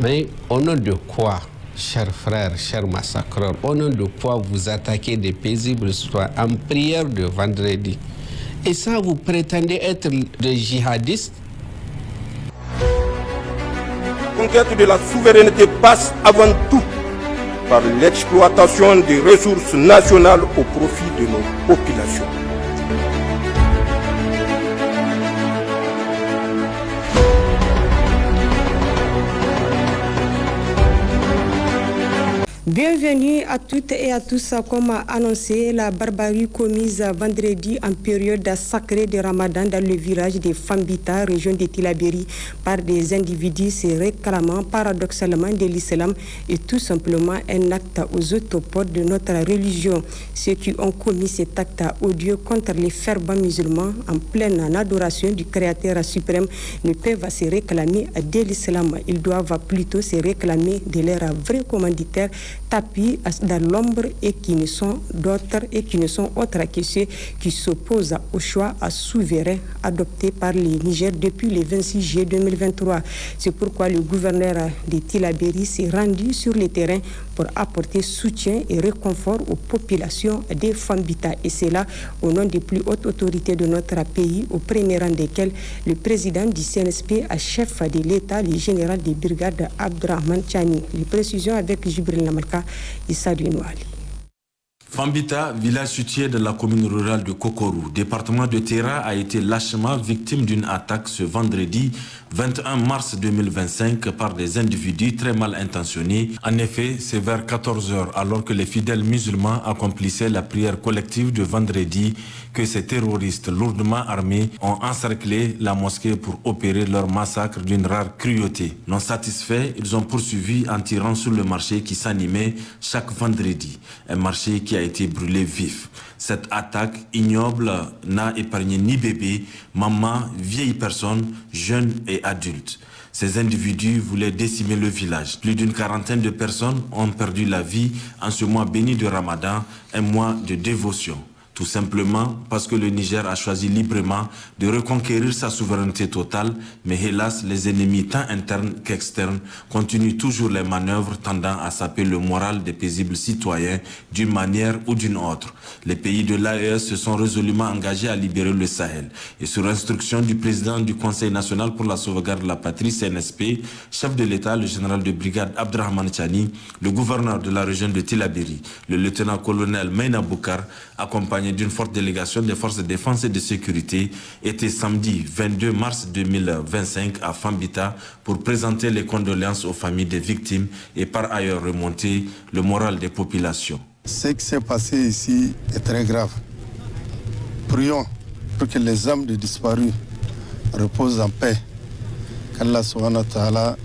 Mais au nom de quoi, chers frères, chers massacreurs, au nom de quoi vous attaquez des paisibles citoyens en prière de vendredi? Et ça, vous prétendez être des djihadistes? La conquête de la souveraineté passe avant tout par l'exploitation des ressources nationales au profit de nos populations. Bienvenue à toutes et à tous. Comme annoncé, la barbarie commise vendredi en période sacrée de Ramadan dans le village de Fambita, région de Tillabéri, par des individus se réclamant paradoxalement de l'islam est tout simplement un acte aux autopodes de notre religion. Ceux qui ont commis cet acte odieux contre les fervents musulmans en pleine adoration du Créateur suprême ne peuvent se réclamer de l'islam. Ils doivent plutôt se réclamer de leur vrai commanditaire tapis dans l'ombre et qui ne sont autres que ceux qui s'opposent au choix souverain adopté par le Niger depuis le 26 juillet 2023. C'est pourquoi le gouverneur de Tillabéri s'est rendu sur le terrain pour apporter soutien et réconfort aux populations des Fambita. Et c'est là, au nom des plus hautes autorités de notre pays, au premier rang desquelles le président du CNSP, chef de l'État, le général des brigades Abdrahman Chani. Les précisions avec Jibril Namalka et Sadou Nouali. Fambita, village situé dans la commune rurale de Kokorou, département de Terra, a été lâchement victime d'une attaque ce vendredi 21 mars 2025 par des individus très mal intentionnés. En effet, c'est vers 14h, alors que les fidèles musulmans accomplissaient la prière collective de vendredi, que ces terroristes lourdement armés ont encerclé la mosquée pour opérer leur massacre d'une rare cruauté. Non satisfaits, ils ont poursuivi en tirant sur le marché qui s'animait chaque vendredi. Un marché qui a été brûlé vif. Cette attaque ignoble n'a épargné ni bébés, mamans, vieilles personnes, jeunes et adultes. Ces individus voulaient décimer le village. Plus d'une quarantaine de personnes ont perdu la vie en ce mois béni de Ramadan, un mois de dévotion. Tout simplement parce que le Niger a choisi librement de reconquérir sa souveraineté totale, mais hélas, les ennemis tant internes qu'externes continuent toujours les manœuvres tendant à saper le moral des paisibles citoyens d'une manière ou d'une autre. Les pays de l'AES se sont résolument engagés à libérer le Sahel. Et sur instruction du président du Conseil national pour la sauvegarde de la patrie, CNSP, chef de l'État, le général de brigade Abdrahman Chani, le gouverneur de la région de Tillabéri, le lieutenant-colonel Meina Boukar, accompagné d'une forte délégation des forces de défense et de sécurité, était samedi 22 mars 2025 à Fambita pour présenter les condoléances aux familles des victimes et par ailleurs remonter le moral des populations. Ce qui s'est passé ici est très grave. Prions pour que les âmes des disparus reposent en paix, qu'Allah subhanahu wa ta'ala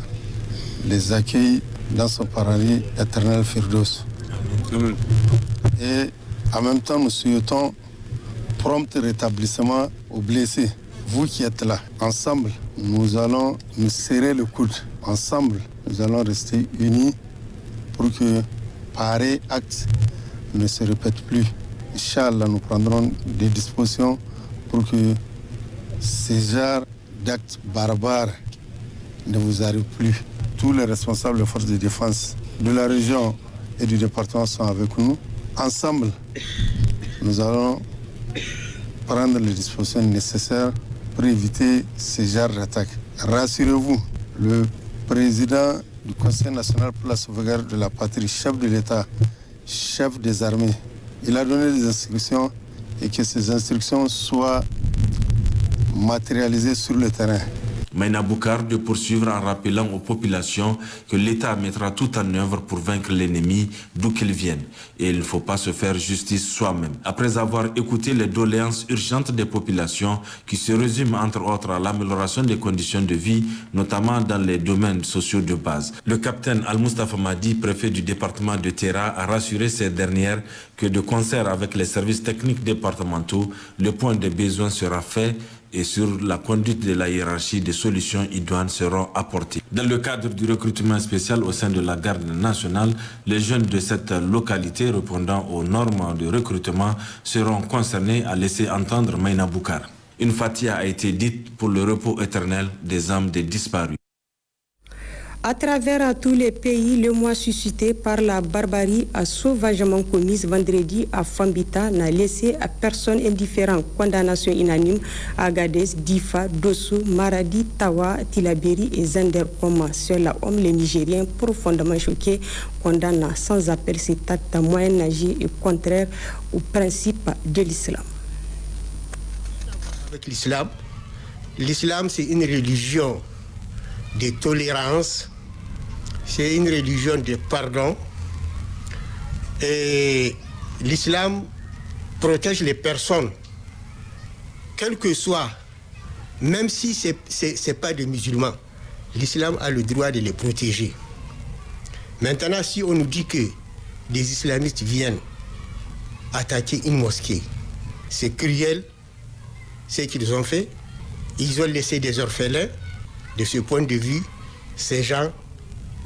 les accueille dans son paradis éternel Firdaus. Et en même temps, nous souhaitons prompt rétablissement aux blessés. Vous qui êtes là, ensemble, nous allons nous serrer le coude. Ensemble, nous allons rester unis pour que pareil acte ne se répète plus. Inch'Allah, nous prendrons des dispositions pour que ces genres d'actes barbares ne vous arrivent plus. Tous les responsables des forces de défense de la région et du département sont avec nous. Ensemble, nous allons prendre les dispositions nécessaires pour éviter ce genre d'attaque. Rassurez-vous, le président du Conseil national pour la sauvegarde de la patrie, chef de l'État, chef des armées, il a donné des instructions et que ces instructions soient matérialisées sur le terrain. Meina Boukar de poursuivre en rappelant aux populations que l'État mettra tout en œuvre pour vaincre l'ennemi d'où qu'il vienne. Et il ne faut pas se faire justice soi-même. Après avoir écouté les doléances urgentes des populations qui se résument entre autres à l'amélioration des conditions de vie, notamment dans les domaines sociaux de base, le capitaine Al-Mustafa Madi, préfet du département de Terra, a rassuré ces dernières que de concert avec les services techniques départementaux, le point de besoin sera fait et sur la conduite de la hiérarchie, des solutions idoines seront apportées. Dans le cadre du recrutement spécial au sein de la garde nationale, les jeunes de cette localité répondant aux normes de recrutement seront concernés, à laisser entendre Meina Boukar. Une fatia a été dite pour le repos éternel des âmes des disparus. À travers tous les pays, le mois suscité par la barbarie sauvagement commise vendredi à Fambita n'a laissé à personne indifférent. Condamnation unanime à Agadez, Difa, Dosso, Maradi, Tawa, Tillabéri et Zender. Comme seul homme, les Nigériens profondément choqués condamnent sans appel cet acte moyen-âgé et contraire au principe de l'islam. Avec l'islam, c'est une religion de tolérance. C'est une religion de pardon et l'islam protège les personnes, quel que soit, même si ce n'est pas des musulmans, l'islam a le droit de les protéger. Maintenant, si on nous dit que des islamistes viennent attaquer une mosquée, c'est cruel ce qu'ils ont fait. Ils ont laissé des orphelins. De ce point de vue, ces gens,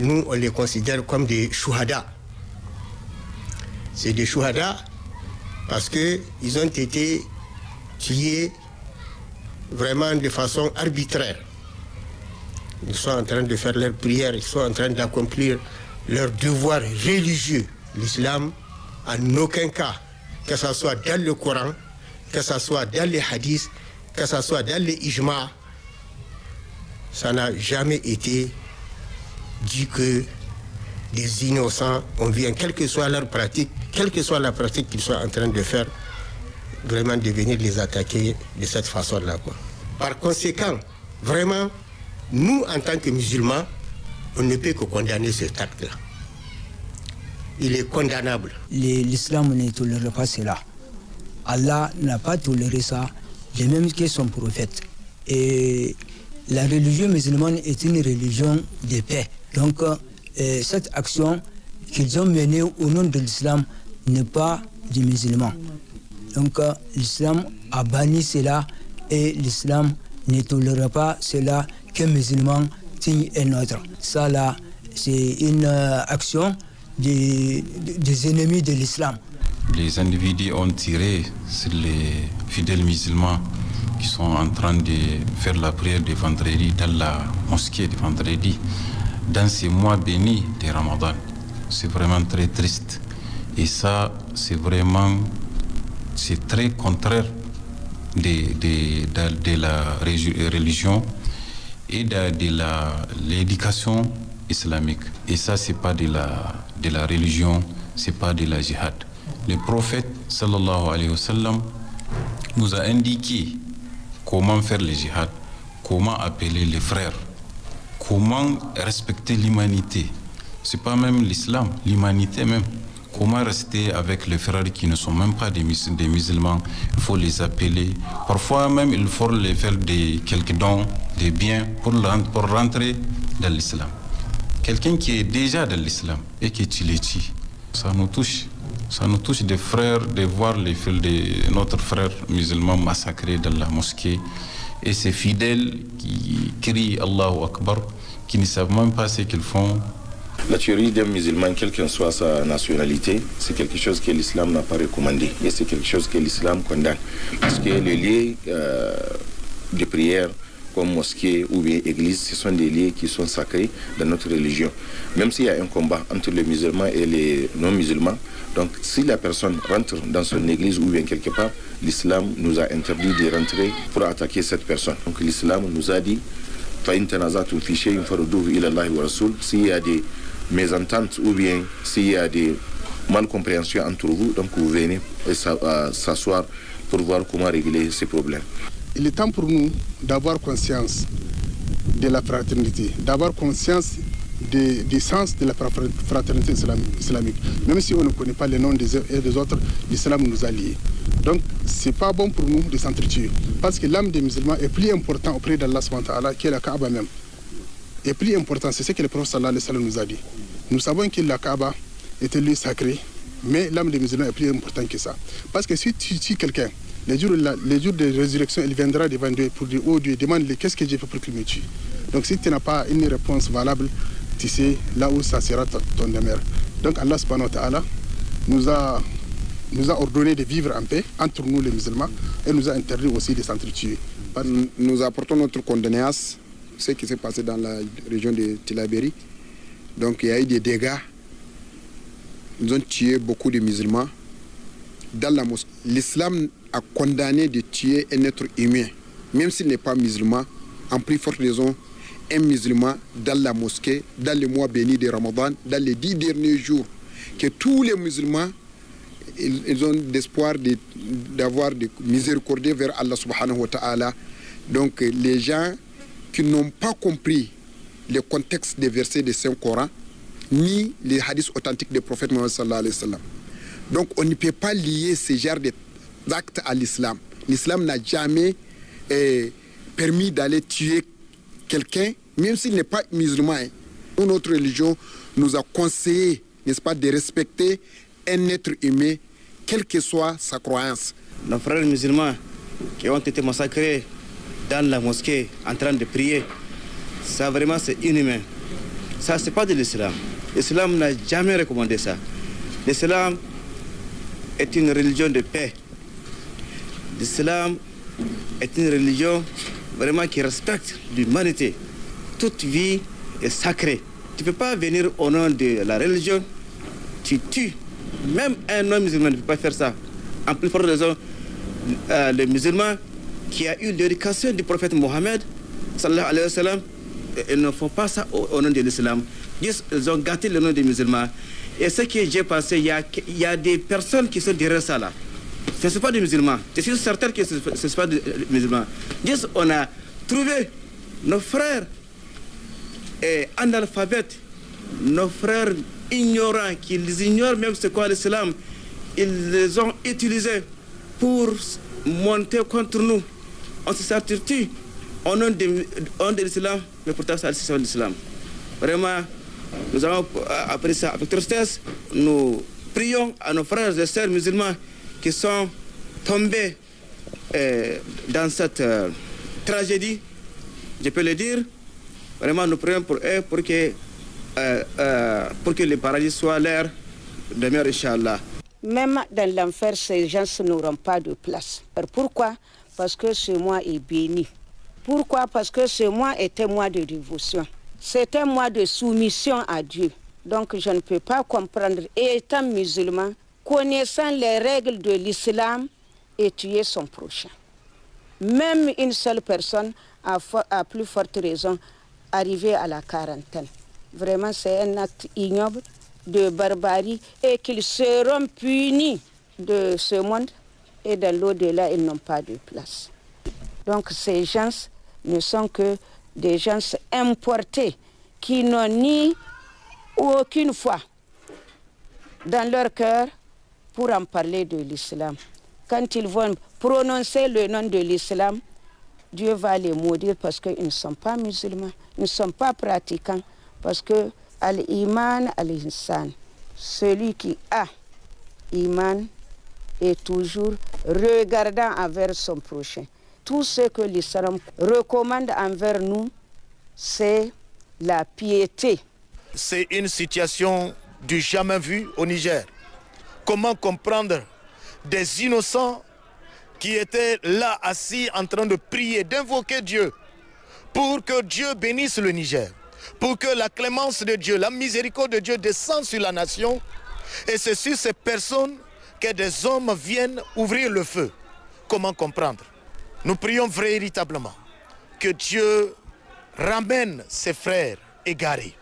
nous, on les considère comme des chouhada. C'est des chouhada parce qu'ils ont été tués vraiment de façon arbitraire. Ils sont en train de faire leur prière, ils sont en train d'accomplir leur devoir religieux. L'islam, en aucun cas, que ce soit dans le Coran, que ce soit dans les hadiths, que ce soit dans les ijma, ça n'a jamais été dit que des innocents, on vient, quelle que soit leur pratique, quelle que soit la pratique qu'ils soient en train de faire, vraiment de venir les attaquer de cette façon-là. Par conséquent, vraiment, nous, en tant que musulmans, on ne peut que condamner cet acte-là. Il est condamnable. L'islam ne tolère pas cela. Allah n'a pas toléré ça, de même que son prophète. Et la religion musulmane est une religion de paix. Donc, cette action qu'ils ont menée au nom de l'islam n'est pas du musulman. Donc, l'islam a banni cela et l'islam ne tolère pas cela qu'un musulman signe un autre. Ça, là, c'est une action des ennemis de l'islam. Les individus ont tiré sur les fidèles musulmans qui sont en train de faire la prière de vendredi dans la mosquée de vendredi, dans ces mois bénis de Ramadan. C'est vraiment très triste. Et ça, c'est très contraire de la religion et de l'éducation islamique. Et ça, c'est pas de la religion, c'est pas de la jihad. Le prophète, sallallahu alayhi wa sallam, nous a indiqué comment faire le jihad, comment appeler les frères, comment respecter l'humanité. C'est pas même l'islam, l'humanité même. Comment rester avec les frères qui ne sont même pas des musulmans. Il faut les appeler. Parfois même, il faut les faire quelques dons, des biens pour rentrer dans l'islam. Quelqu'un qui est déjà dans l'islam et que tu le tues, ça nous touche. Ça nous touche des frères, de voir les fils de notre frère musulman massacrés dans la mosquée. Et ces fidèles qui crient Allahu Akbar, qui ne savent même pas ce qu'ils font. La tuerie d'un musulman, quelle que soit sa nationalité, c'est quelque chose que l'islam n'a pas recommandé. Et c'est quelque chose que l'islam condamne. Parce que les lieux de prière, comme mosquée ou bien église, ce sont des lieux qui sont sacrés dans notre religion. Même s'il y a un combat entre les musulmans et les non-musulmans, donc si la personne rentre dans son église ou bien quelque part, l'islam nous a interdit de rentrer pour attaquer cette personne. Donc l'islam nous a dit, s'il y a des mésententes ou bien s'il y a des malcompréhensions entre vous, donc vous venez s'asseoir pour voir comment régler ces problèmes. Il est temps pour nous d'avoir conscience de la fraternité, d'avoir conscience du sens de la fraternité islamique. Même si on ne connaît pas les noms des uns et des autres, l'islam nous a liés. Donc, ce n'est pas bon pour nous de s'entretuer. Parce que l'âme des musulmans est plus importante auprès d'Allah que la Kaaba même. Est plus important, c'est ce que le prophète sallallahu alayhi wa sallam nous a dit. Nous savons que la Kaaba est un lieu sacré, mais l'âme des musulmans est plus importante que ça. Parce que si tu tues quelqu'un, les jours de résurrection, il viendra devant Dieu pour dire, oh Dieu, demande-lui qu'est-ce que j'ai fait pour qu'il me tue. Donc si tu n'as pas une réponse valable, tu sais là où ça sera ton demeure. Donc Allah subhanahu wa ta'ala nous a ordonné de vivre en paix entre nous les musulmans et nous a interdit aussi de s'entretuer. Nous apportons notre condoléance ce qui s'est passé dans la région de Tillabéri. Donc il y a eu des dégâts. Ils ont tué beaucoup de musulmans dans la mosquée. L'islam a condamné de tuer un être humain, même s'il n'est pas musulman, en plus forte raison, un musulman dans la mosquée, dans le mois béni de Ramadan, dans les 10 derniers jours, que tous les musulmans ils ont l'espoir d'avoir de miséricorde vers Allah subhanahu wa ta'ala. Donc les gens qui n'ont pas compris le contexte des versets du Saint-Coran, ni les hadiths authentiques du prophète Mohammed sallallahu alayhi wa sallam. Donc on ne peut pas lier ce genre d'actes à l'islam. L'islam n'a jamais permis d'aller tuer quelqu'un, même s'il n'est pas musulman. Hein. Notre religion nous a conseillé, n'est-ce pas, de respecter un être humain, quelle que soit sa croyance. Nos frères musulmans qui ont été massacrés dans la mosquée en train de prier, ça vraiment c'est inhumain. Ça c'est pas de l'islam. L'islam n'a jamais recommandé ça. L'islam est une religion de paix. L'islam est une religion vraiment qui respecte l'humanité. Toute vie est sacrée. Tu ne peux pas venir au nom de la religion, tu tues. Même un homme musulman ne peut pas faire ça. En plus forte raison, le musulman qui a eu l'éducation du prophète Mohammed, sallallahu alayhi wa sallam, ils ne font pas ça au nom de l'islam. Ils ont gâté le nom des musulmans. Et ce que j'ai pensé, il y a des personnes qui sont derrière ça là. Ce ne sont pas des musulmans. Je suis certain que ce ne sont pas des musulmans. Juste, on a trouvé nos frères analphabètes, nos frères ignorants, qui ignorent même ce qu'est l'islam. Ils les ont utilisés pour monter contre nous. On se s'attribue au nom de l'islam, mais pourtant c'est l'islam. Vraiment, nous avons appris ça avec tristesse. Nous prions à nos frères et sœurs musulmans qui sont tombés dans cette tragédie, je peux le dire. Vraiment, nous prions pour eux pour que le paradis soit leur demeure, Inch'Allah. Même dans l'enfer, ces gens n'auront pas de place. Pourquoi? Parce que ce mois est béni. Pourquoi? Parce que ce mois est un mois de dévotion. C'est un mois de soumission à Dieu. Donc je ne peux pas comprendre, étant musulman, connaissant les règles de l'islam, et tuer son prochain. Même une seule personne, à plus forte raison, arrivée à la quarantaine. Vraiment, c'est un acte ignoble de barbarie et qu'ils seront punis de ce monde et dans l'au-delà, ils n'ont pas de place. Donc ces gens ne sont que des gens importés qui n'ont ni aucune foi dans leur cœur pour en parler de l'islam. Quand ils vont prononcer le nom de l'islam, Dieu va les maudire parce qu'ils ne sont pas musulmans, ils ne sont pas pratiquants. Parce que al-iman al-insan, celui qui a iman est toujours regardant envers son prochain. Tout ce que l'islam recommande envers nous, c'est la piété. C'est une situation du jamais vu au Niger. Comment comprendre des innocents qui étaient là assis en train de prier, d'invoquer Dieu pour que Dieu bénisse le Niger, pour que la clémence de Dieu, la miséricorde de Dieu descende sur la nation, et c'est sur ces personnes que des hommes viennent ouvrir le feu. Comment comprendre? Nous prions véritablement que Dieu ramène ses frères égarés,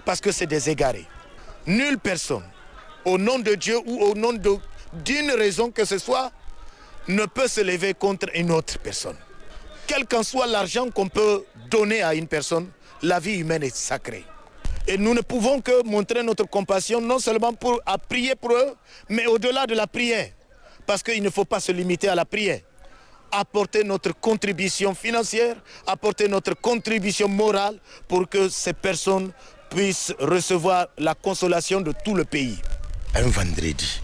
parce que c'est des égarés. Nulle personne, au nom de Dieu ou au nom d'une raison que ce soit, ne peut se lever contre une autre personne. Quel qu'en soit l'argent qu'on peut donner à une personne, la vie humaine est sacrée. Et nous ne pouvons que montrer notre compassion, non seulement à prier pour eux, mais au-delà de la prière. Parce qu'il ne faut pas se limiter à la prière. Apporter notre contribution financière, apporter notre contribution morale pour que ces personnes puissent recevoir la consolation de tout le pays. Un vendredi,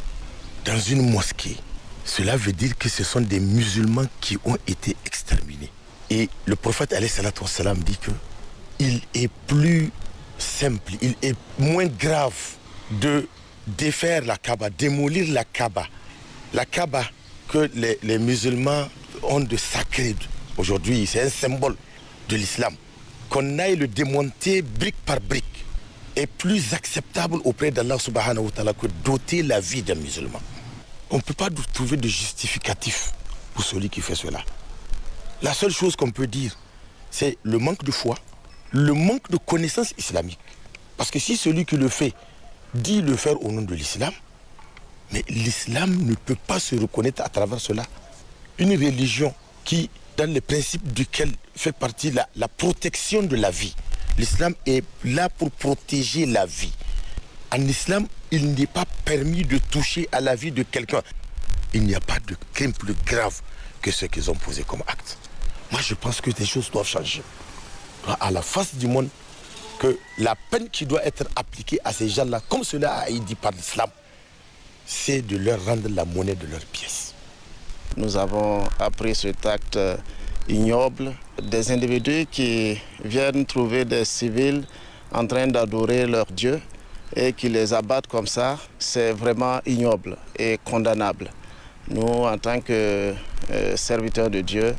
dans une mosquée, cela veut dire que ce sont des musulmans qui ont été exterminés. Et le prophète alayhi salatu wassalam dit que il est plus simple, il est moins grave de défaire la Kaaba, démolir la Kaaba. La Kaaba que les musulmans ont de sacré aujourd'hui, c'est un symbole de l'islam. qu'on aille le démonter brique par brique est plus acceptable auprès d'Allah subhanahu wa ta'ala que doter la vie d'un musulman. On ne peut pas trouver de justificatif pour celui qui fait cela. La seule chose qu'on peut dire, c'est le manque de foi, le manque de connaissance islamique. Parce que si celui qui le fait dit le faire au nom de l'islam, mais l'islam ne peut pas se reconnaître à travers cela. Une religion qui, dans les principes duquel fait partie la protection de la vie. L'islam est là pour protéger la vie. En islam, il n'est pas permis de toucher à la vie de quelqu'un. Il n'y a pas de crime plus grave que ce qu'ils ont posé comme acte. Moi, je pense que des choses doivent changer. À la face du monde, que la peine qui doit être appliquée à ces gens-là, comme cela a été dit par l'islam, c'est de leur rendre la monnaie de leurs pièces. Nous avons appris cet acte ignoble des individus qui viennent trouver des civils en train d'adorer leur Dieu et qui les abattent comme ça. C'est vraiment ignoble et condamnable. Nous, en tant que serviteurs de Dieu,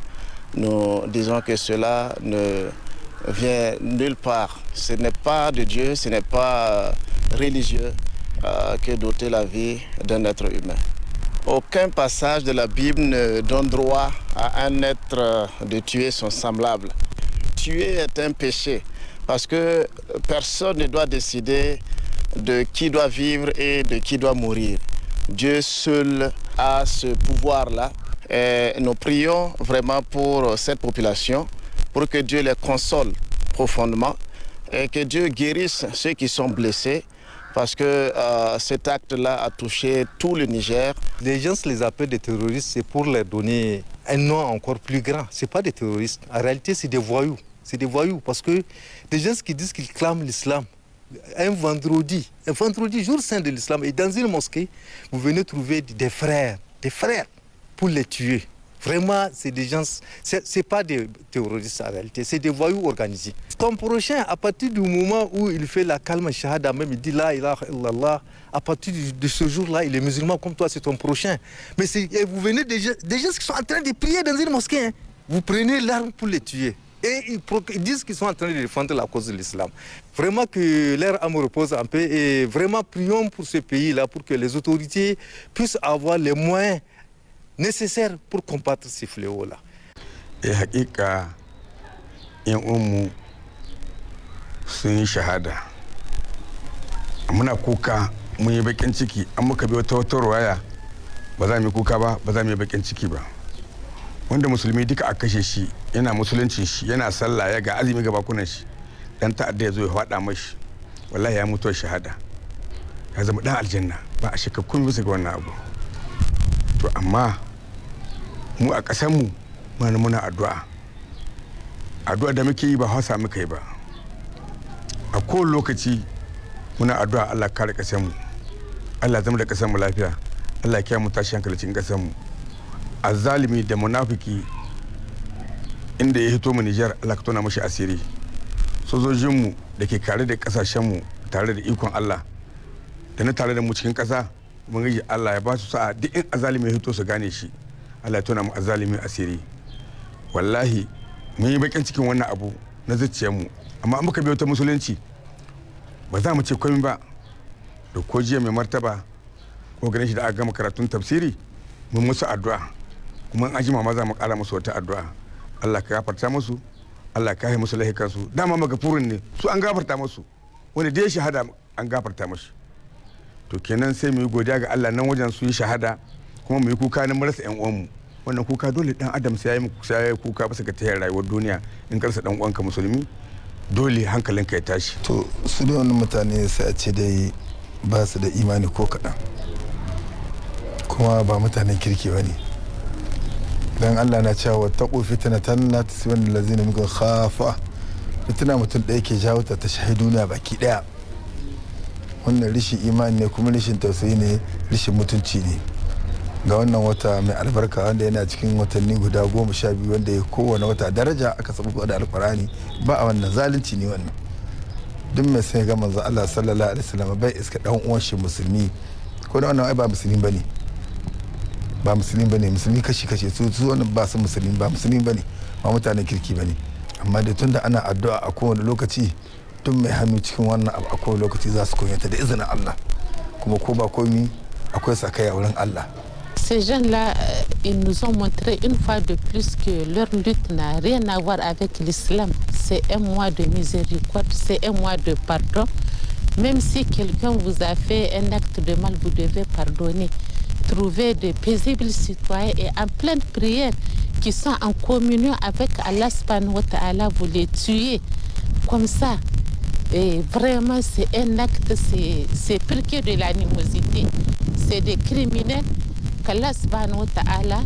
nous disons que cela ne vient nulle part. Ce n'est pas de Dieu, ce n'est pas religieux que d'ôter la vie d'un être humain. Aucun passage de la Bible ne donne droit à un être de tuer son semblable. Tuer est un péché parce que personne ne doit décider de qui doit vivre et de qui doit mourir. Dieu seul a ce pouvoir-là. Et nous prions vraiment pour cette population, pour que Dieu les console profondément et que Dieu guérisse ceux qui sont blessés. Parce que cet acte-là a touché tout le Niger. Les gens les appellent des terroristes, c'est pour leur donner un nom encore plus grand. Ce n'est pas des terroristes. En réalité, c'est des voyous. C'est des voyous parce que des gens qui disent qu'ils clament l'islam, un vendredi, jour saint de l'islam, et dans une mosquée, vous venez trouver des frères pour les tuer. Vraiment, c'est des gens, c'est pas des terroristes en réalité, c'est des voyous organisés. Ton prochain, à partir du moment où il fait la kalma shahada, même il dit la ilaha illallah, à partir de ce jour-là, il est musulman comme toi, c'est ton prochain. Mais et vous venez des gens qui sont en train de prier dans une mosquée, hein. Vous prenez l'arme pour les tuer. Et ils disent qu'ils sont en train de défendre la cause de l'islam. Vraiment que leur âme repose en paix et vraiment prions pour ce pays-là, pour que les autorités puissent avoir les moyens nécessaires pour combattre ces fléaux-là. Et hakika yan umu sun yi shahada. Muna kuka mun yi bakin ciki an muka bi wata ruwaya ba za mu yi kuka ba, ba za mu yi bakin ciki ba. Wanda musulmi duka a kashe shi yana musuluncin shi yana sallah ya ga azumi ga bakunan shi dan ta'adda ya zo ya faɗa mashi wallahi ya mutu shahada ya zama dan aljanna ba a shakka kun bisa ga wannan abu. To amma mu a ƙasar mu muna addu'a da muke yi ba hausa muka yi ba. A kowane lokaci muna addu'a Allah kare ƙasar mu, Allah zama da ƙasar mu lafiya, Allah ya kiyaye mu tashi hankali cikin ƙasar mu. Azzalimi da munafiki inda ya hito mu Nijar, Allah ka tona mashi asiri. Sojojin mu da ke kare da ƙasashen mu tare da ikon Allah da na tare da mu cikin ƙasa, mun gaji Allah ya ba su sa'a duk in azzalimi ya hito su gane shi, Allah ya tona mu azzalimi asiri. Wallahi mun yi bakin cikin wannan abu na zuciyar mu, amma an muka biyo ta musulunci ba za mu ce komai ba. Da ko jiya mai martaba ko ganin shi da aka gama karatun tafsiri mun musu addu'a, kuma an jima ma za mu kara musu wata addu'a. Allah ka gafarta musu, Allah ka yi musu lahikansu. Dama magafurin ne su, an gafarta musu, wanda da ya shahada an gafarta mashi. To kenan sai mu yi godiya ga Allah nan wajen su yi shahada, kuma mu yi kuka na marasa yan uwanmu. Wannan kuka dole dan adam sai ya yi kuka bisa ga tayar rayuwar duniya. In karsa dan uwanka musulmi dole hankalinka ya tashi. To su da wannan mutane sai a ce dai ba su da imani ko kaɗan, kuma ba mutanen kirki ba ne. Dan Allah na cewa taqu fitnatan la tusibanna allazina minkum khafa. Fitina mutum ɗaya ke jawo ta shahi duniya baki ɗaya. Wannan rishin imani ne, kuma rishin tausayi ne, rishin mutunci ne. Ga wannan wata mai albarka wanda yana cikin watanni guda 12 wanda ya kowane wata daraja aka sabu da alkurani, ba a wannan zalunci ne wannan. Duk mai sai ga manzo Allah sallallahu alaihi wasallam bai iska dan uwan shi musulmi, ko da wannan ai ba musulmi bane, ba musulmi bane, musulmi kashi su wannan ba su musulmi, ba musulmi bane, ba mutanen kirki bane. amma da tunda ana addu'a a kowane lokaci tun mai hannu cikin wannan abu a kowane lokaci za su kunyata da izinin Allah kuma ko ba komi akwai sakaya wurin Allah. Ces jeunes-là, ils nous ont montré une fois de plus que leur lutte n'a rien à voir avec l'islam. C'est un mois de miséricorde, c'est un mois de pardon. Même si quelqu'un vous a fait un acte de mal, vous devez pardonner. Trouver de paisibles citoyens et en pleine prière qui sont en communion avec Allah subhanahu wa ta'ala, vous les tuez comme ça. Et vraiment, c'est un acte, c'est pire que de l'animosité. C'est des criminels qu'Allah subhanahu wa ta'ala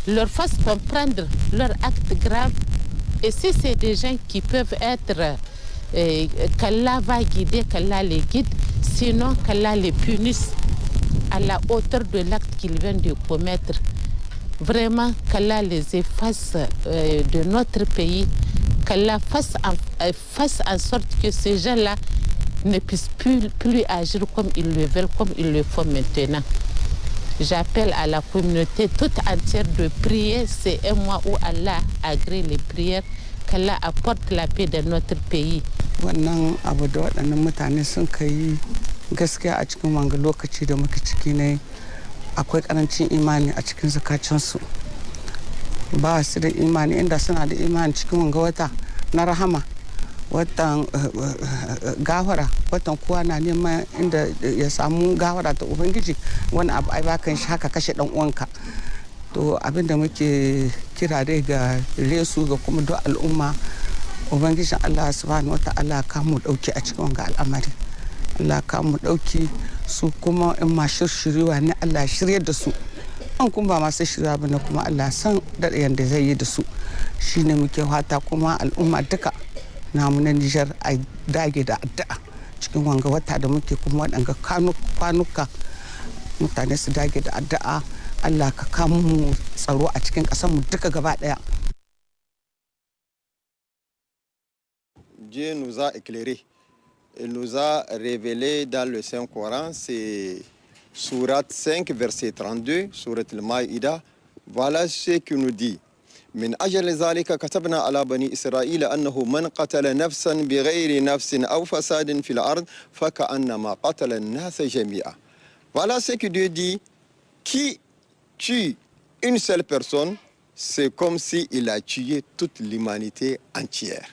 leur fasse comprendre leur acte grave. Et si c'est des gens qui peuvent être, qu'Allah va guider, qu'Allah les guide, sinon qu'Allah les punisse à la hauteur de l'acte qu'ils viennent de commettre. Vraiment, qu'Allah les efface de notre pays, qu'Allah fasse en sorte que ces gens-là ne puissent plus agir comme ils le veulent, comme ils le font maintenant. J'appelle à la communauté toute entière de prier. C'est un mois où Allah agrée les prières, qu'Allah apporte la paix dans notre pays. Wannan abu da waɗannan mutane sun kai gaskiya a cikin wanga lokaci da muke ciki ne akwai karancin imani a cikin zakacinsu. Ba su da imani, inda suna da imani cikin wanga wata na rahama, watan gawara, watan kowa na neman inda ya samu gawara ta ubangiji, wani abu ai bakan shi haka kashe dan uwanka. To abin da muke kira dai ga resu ga kuma duk al'umma, ubangijin Allah subhanahu wata'ala ka mu dauki a cikin wanga al'amari. Allah ka mu dauki su kuma in ma shiryewa ne Allah shirye da su, an kuma ba masu shirya bane kuma Allah san da yanda zai yi da su. Shine muke fata kuma al'umma duka namu na Nijar a dage da addu'a cikin wanga wata da muke kuma waɗanga kwanuka mutane su dage da addu'a. Allah ka kawo mu tsaro a cikin ƙasar mu duka gaba ɗaya. Dieu nous a éclairés. Il nous a révélé dans le Saint-Coran, c'est Surat 5, verset 32, Surat al-Maïda. Voilà ce qu'il nous dit. من أجل ذلك كتبنا على بني إسرائيل أنه من قتل نفسا بغير نفس أو فساد في الأرض فكأنما قتل الناس جميعا. Voilà ce que Dieu dit. Qui tue une seule personne, c'est comme s'il a tué toute l'humanité entière.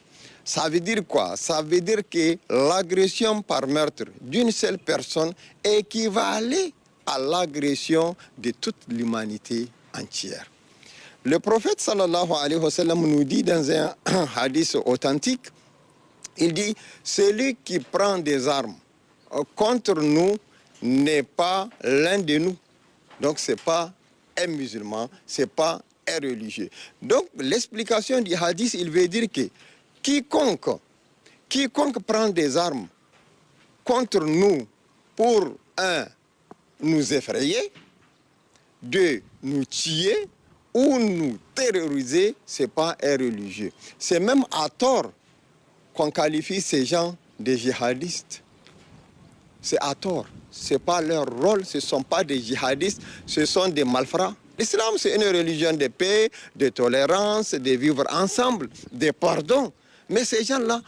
Ça veut dire quoi? Ça veut dire que l'agression par meurtre d'une seule personne équivalait à l'agression de toute l'humanité entière. Le prophète sallallahu alayhi wa sallam nous dit dans un hadith authentique, il dit, celui qui prend des armes contre nous n'est pas l'un de nous. Donc ce n'est pas un musulman, ce n'est pas un religieux. Donc l'explication du hadith, il veut dire que quiconque prend des armes contre nous pour, un, nous effrayer, deux, nous tuer ou nous terroriser, ce n'est pas un religieux. C'est même à tort qu'on qualifie ces gens de djihadistes. C'est à tort. Ce n'est pas leur rôle, ce ne sont pas des djihadistes, ce sont des malfrats. L'islam, c'est une religion de paix, de tolérance, de vivre ensemble, de pardon. Mais ces gens-là,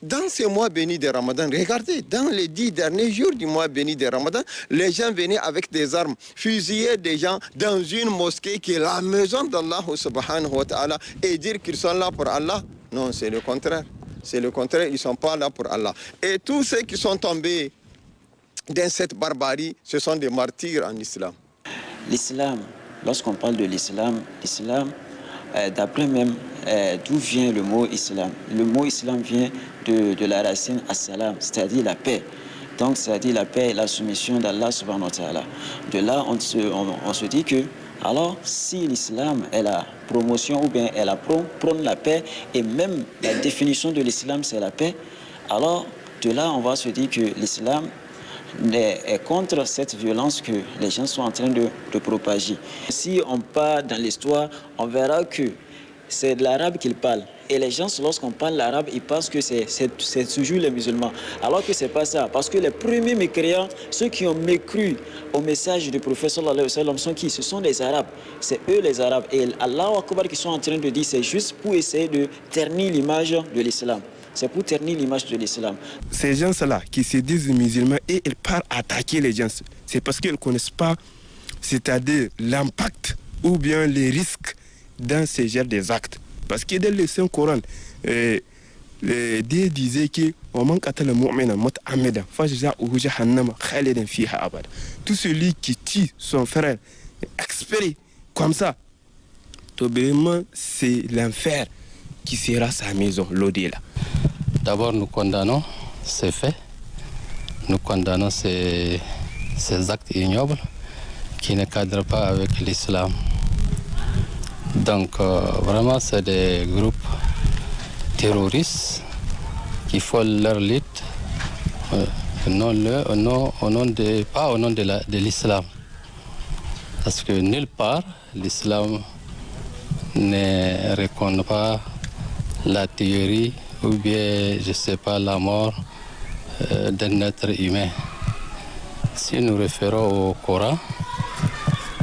dans ce mois béni de Ramadan, regardez, dans les 10 derniers jours du mois béni de Ramadan, les gens venaient avec des armes, fusillaient des gens dans une mosquée qui est la maison d'Allah subhanahu wa ta'ala et dire qu'ils sont là pour Allah. Non, c'est le contraire. C'est le contraire, ils ne sont pas là pour Allah. Et tous ceux qui sont tombés dans cette barbarie, ce sont des martyrs en islam. L'islam, lorsqu'on parle de l'islam, d'après même d'où vient le mot islam. Le mot islam vient de la racine as-salam, c'est-à-dire la paix. Donc, c'est-à-dire la paix et la soumission d'Allah subhanahu wa ta'ala. De là, on se dit que, alors, si l'islam est la promotion ou bien elle prône la paix, et même la définition de l'islam, c'est la paix, alors, de là, on va se dire que l'islam est contre cette violence que les gens sont en train de propager. Si on part dans l'histoire, on verra que c'est de l'arabe qu'ils parlent. Et les gens, lorsqu'on parle l'arabe, ils pensent que c'est toujours les musulmans. Alors que ce n'est pas ça. Parce que les premiers mécréants, ceux qui ont mécru au message du prophète sallallahu alayhi wa sallam, sont qui? Ce sont les Arabes. C'est eux les Arabes. Et Allah Akbar qui sont en train de dire, c'est juste pour essayer de ternir l'image de l'islam. C'est pour ternir l'image de l'islam. Ces gens-là qui se disent musulmans et ils partent attaquer les gens, c'est parce qu'ils ne connaissent pas, c'est-à-dire l'impact ou bien les risques dans ce genre des actes. Parce que dans le Saint-Coran, Dieu disait que tout celui qui tue son frère exprès comme ça, vraiment c'est l'enfer qui sera sa maison, l'au-delà. D'abord, nous condamnons ces faits, nous condamnons ces actes ignobles qui ne cadrent pas avec l'islam. Donc, vraiment, c'est des groupes terroristes qui font leur lutte, pas au nom de l'islam. Parce que nulle part, l'islam ne reconnaît pas la théorie ou bien, je ne sais pas, la mort d'un être humain. Si nous référons au Coran,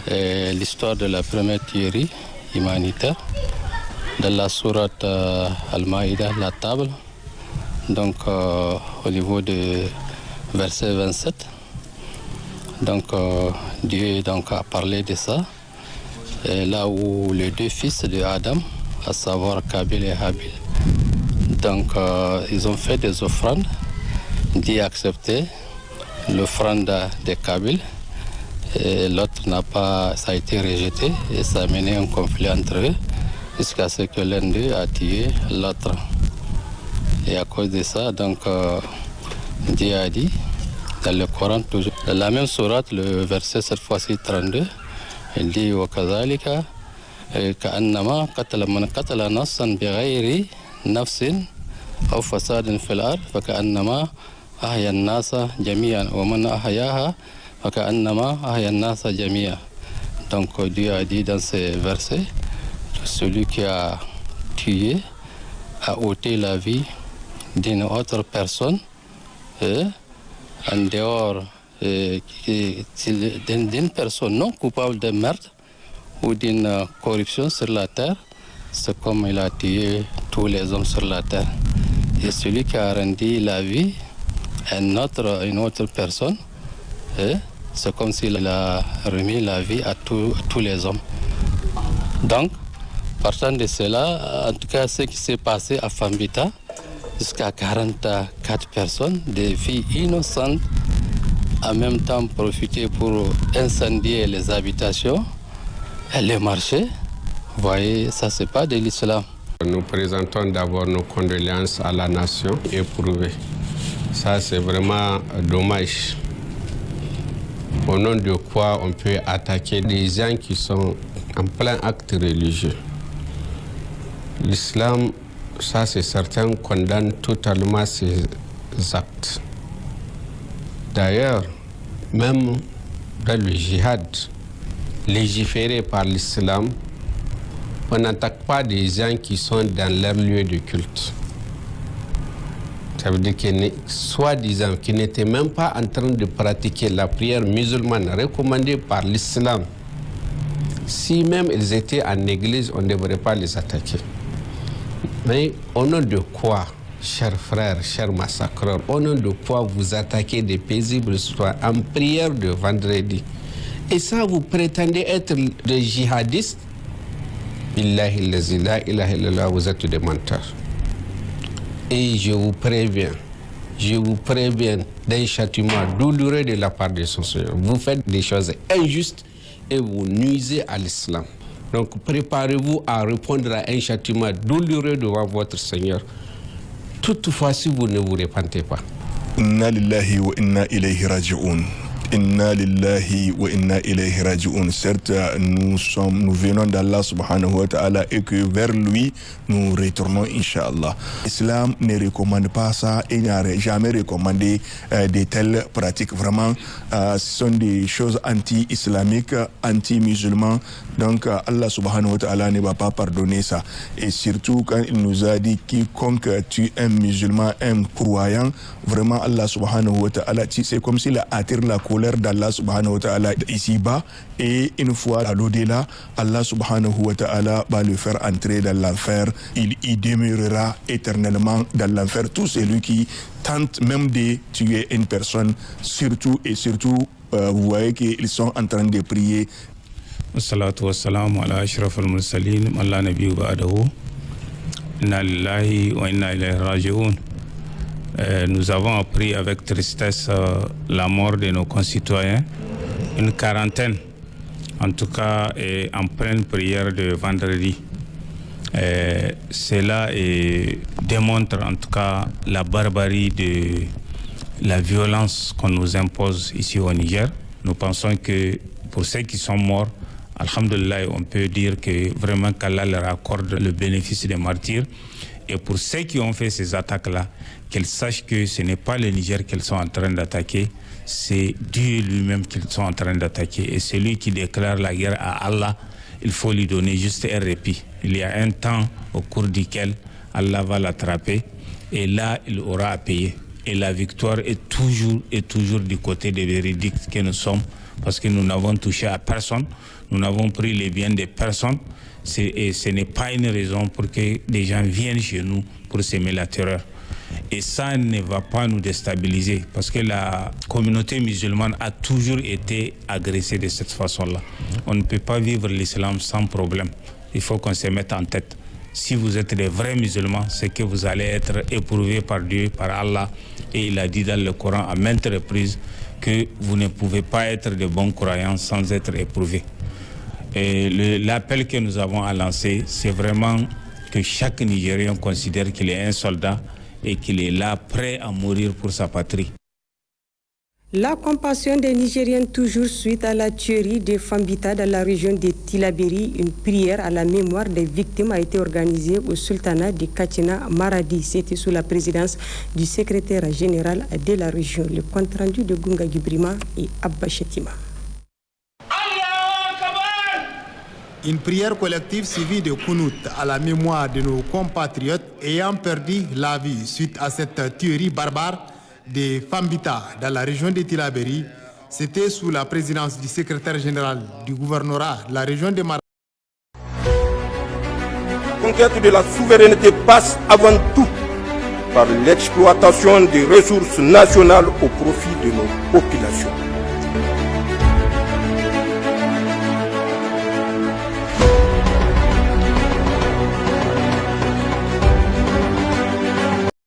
l'histoire de la première théorie humanitaire, dans la sourate Al-Maïda, la table, donc au niveau de verset 27, donc Dieu donc, a parlé de ça, et là où les deux fils de Adam, à savoir Kabil et Habil, donc ils ont fait des offrandes. Dieu a accepté l'offrande de Kabil et l'autre n'a pas, ça a été rejeté et ça a mené un conflit entre eux jusqu'à ce que l'un d'eux a tué l'autre. Et à cause de ça, donc Dieu a dit dans le Coran, toujours, dans la même sourate, le verset cette fois-ci 32, il dit wa kazalika ka'annama qatala man qatala nafsan bighayri nafsin aw fasadin fil ard fa ka'annama ahya an-nasa jami'an wa man ahyaha fa ka'annama ahya an-nasa jami'an. Donc Dieu a dit dans ces versets que celui qui a tué a ôté la vie d'une autre personne en dehors d'une personne non coupable de meurtre ou d'une corruption sur la terre, c'est comme il a tué tous les hommes sur la terre. Et celui qui a rendu la vie à une autre personne, c'est comme s'il a remis la vie à tous les hommes. Donc, partant de cela, en tout cas, ce qui s'est passé à Fambita, jusqu'à 44 personnes, des filles innocentes, en même temps profité pour incendier les habitations et les marchés. Vous voyez, ça c'est pas de l'islam. Nous présentons d'abord nos condoléances à la nation éprouvée. Ça c'est vraiment dommage. Au nom de quoi on peut attaquer des gens qui sont en plein acte religieux. L'islam, ça c'est certain, condamne totalement ces actes. D'ailleurs, même dans le djihad, légiféré par l'islam, on n'attaque pas des gens qui sont dans leur lieu de culte. Ça veut dire qu'ils soi-disant qui n'étaient même pas en train de pratiquer la prière musulmane recommandée par l'islam. Si même ils étaient en église, on ne devrait pas les attaquer. Mais au nom de quoi, chers frères, chers massacreurs, au nom de quoi vous attaquez des paisibles citoyens en prière de vendredi? Et ça, vous prétendez être des djihadistes? Billahi la ilaha illallah, vous êtes des menteurs. Et je vous préviens d'un châtiment douloureux de la part de son Seigneur. Vous faites des choses injustes et vous nuisez à l'islam. Donc préparez-vous à répondre à un châtiment douloureux devant votre Seigneur. Toutefois, si vous ne vous repentez pas. Inna lillahi wa inna ilayhi raji'un. Inna lillahi wa inna ilayhi raji'un. Certes, nous venons d'Allah subhanahu wa ta'ala et que vers lui nous retournons, Inch'Allah. L'islam ne recommande pas ça et n'a jamais recommandé de telles pratiques. Vraiment, ce sont des choses anti-islamiques, anti-musulmans. Donc, Allah subhanahu wa ta'ala ne va pas pardonner ça. Et surtout, quand il nous a dit quiconque tue un musulman, un croyant, vraiment, Allah subhanahu wa ta'ala, c'est comme s'il attire la colère d'Allah subhanahu wa ta'ala ici-bas. Et une fois à l'au-delà, Allah subhanahu wa ta'ala va le faire entrer dans l'enfer. Il y demeurera éternellement dans l'enfer. Tout celui qui tente même de tuer une personne, surtout et surtout, vous voyez qu'ils sont en train de prier. Wassalatu wassalamu ala ashraf al-mursalin alla nabiyyu ba'dahu. Inna lillahi wa inna ilayhi raji'un. Nous avons appris avec tristesse la mort de nos concitoyens, une quarantaine, en tout cas en pleine prière de vendredi. Cela démontre en tout cas la barbarie de la violence qu'on nous impose ici au Niger. Nous pensons que pour ceux qui sont morts, alhamdulillah, on peut dire que vraiment qu'Allah leur accorde le bénéfice des martyrs. Et pour ceux qui ont fait ces attaques-là, qu'ils sachent que ce n'est pas le Niger qu'ils sont en train d'attaquer, c'est Dieu lui-même qu'ils sont en train d'attaquer. Et celui qui déclare la guerre à Allah, il faut lui donner juste un répit. Il y a un temps au cours duquel Allah va l'attraper et là, il aura à payer. Et la victoire est toujours du côté des véridiques que nous sommes, parce que nous n'avons touché à personne, nous n'avons pris les biens de personne. Et ce n'est pas une raison pour que des gens viennent chez nous pour semer la terreur. Et ça ne va pas nous déstabiliser, parce que la communauté musulmane a toujours été agressée de cette façon-là. On ne peut pas vivre l'islam sans problème. Il faut qu'on se mette en tête. Si vous êtes des vrais musulmans, c'est que vous allez être éprouvés par Dieu, par Allah. Et il a dit dans le Coran à maintes reprises que vous ne pouvez pas être de bons croyants sans être éprouvés. Et l'appel que nous avons à lancer, c'est vraiment que chaque Nigérien considère qu'il est un soldat et qu'il est là prêt à mourir pour sa patrie. La compassion des Nigériens toujours suite à la tuerie des Fambita dans la région de Tillabéri. Une prière à la mémoire des victimes a été organisée au sultanat de Katina Maradi. C'était sous la présidence du secrétaire général de la région. Le compte rendu de Gunga Gibrima et Abba Chetima. Une prière collective suivie de Kounout à la mémoire de nos compatriotes ayant perdu la vie suite à cette tuerie barbare des Fambita dans la région de Tillabéri. C'était sous la présidence du secrétaire général du gouvernorat de la région de Maradi. La conquête de la souveraineté passe avant tout par l'exploitation des ressources nationales au profit de nos populations.